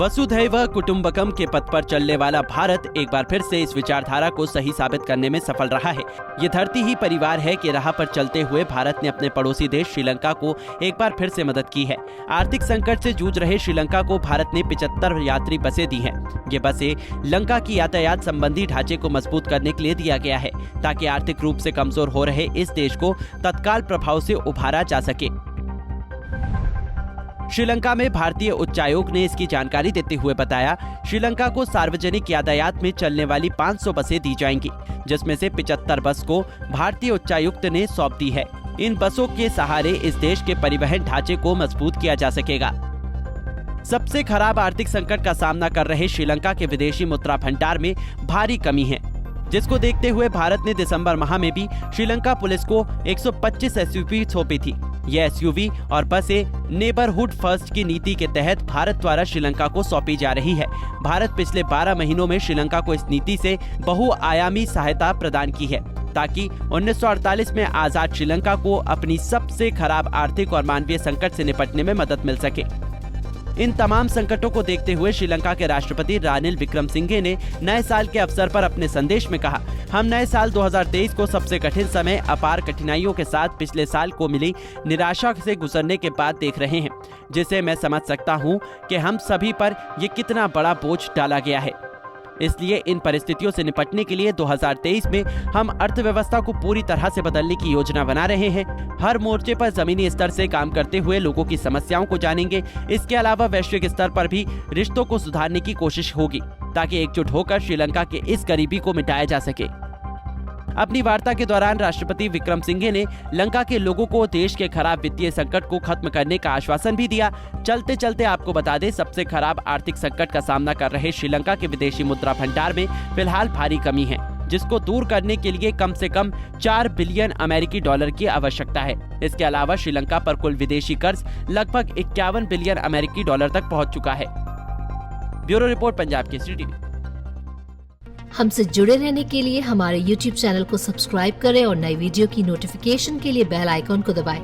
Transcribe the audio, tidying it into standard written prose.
वसुधैव कुटुंबकम के पथ पर चलने वाला भारत एक बार फिर से इस विचारधारा को सही साबित करने में सफल रहा है। ये धरती ही परिवार है कि राह पर चलते हुए भारत ने अपने पड़ोसी देश श्रीलंका को एक बार फिर से मदद की है। आर्थिक संकट से जूझ रहे श्रीलंका को भारत ने 75 यात्री बसें दी हैं। ये बसें लंका की यातायात संबंधी ढांचे को मजबूत करने के लिए दिया गया है, ताकि आर्थिक रूप से कमजोर हो रहे इस देश को तत्काल प्रभाव से उभारा जा सके। श्रीलंका में भारतीय उच्चायोग ने इसकी जानकारी देते हुए बताया, श्रीलंका को सार्वजनिक यातायात में चलने वाली 500 बसें दी जाएंगी, जिसमें से 75 बस को भारतीय उच्चायुक्त ने सौंप दी है। इन बसों के सहारे इस देश के परिवहन ढांचे को मजबूत किया जा सकेगा। सबसे खराब आर्थिक संकट का सामना कर रहे श्रीलंका के विदेशी मुद्रा भंडार में भारी कमी है, जिसको देखते हुए भारत ने दिसंबर माह में भी श्रीलंका पुलिस को 125 एसयूवी सौंपी थी। ये एसयूवी और बसें नेबरहुड फर्स्ट की नीति के तहत भारत द्वारा श्रीलंका को सौंपी जा रही है। भारत पिछले 12 महीनों में श्रीलंका को इस नीति से बहुआयामी सहायता प्रदान की है, ताकि 1948 में आजाद श्रीलंका को अपनी सबसे खराब आर्थिक और मानवीय संकट से निपटने में मदद मिल सके। इन तमाम संकटों को देखते हुए श्रीलंका के राष्ट्रपति रानिल विक्रमसिंघे ने नए साल के अवसर पर अपने संदेश में कहा, हम नए साल 2023 को सबसे कठिन समय, अपार कठिनाइयों के साथ पिछले साल को मिली निराशा से गुजरने के बाद देख रहे हैं, जिसे मैं समझ सकता हूं कि हम सभी पर ये कितना बड़ा बोझ डाला गया है। इसलिए इन परिस्थितियों से निपटने के लिए 2023 में हम अर्थव्यवस्था को पूरी तरह से बदलने की योजना बना रहे हैं। हर मोर्चे पर जमीनी स्तर से काम करते हुए लोगों की समस्याओं को जानेंगे। इसके अलावा वैश्विक स्तर पर भी रिश्तों को सुधारने की कोशिश होगी, ताकि एकजुट होकर श्रीलंका के इस गरीबी को मिटाया जा सके। अपनी वार्ता के दौरान राष्ट्रपति विक्रमसिंघे ने लंका के लोगों को देश के खराब वित्तीय संकट को खत्म करने का आश्वासन भी दिया। चलते चलते आपको बता दें, सबसे खराब आर्थिक संकट का सामना कर रहे श्रीलंका के विदेशी मुद्रा भंडार में फिलहाल भारी कमी है, जिसको दूर करने के लिए कम से कम 4 बिलियन अमेरिकी डॉलर की आवश्यकता है। इसके अलावा श्रीलंका पर कुल विदेशी कर्ज लगभग 51 बिलियन अमेरिकी डॉलर तक पहुंच चुका है। Bureau report, Punjab Kesari TV. हमसे जुड़े रहने के लिए हमारे YouTube चैनल को सब्सक्राइब करें और नई वीडियो की नोटिफिकेशन के लिए बेल आइकॉन को दबाएं।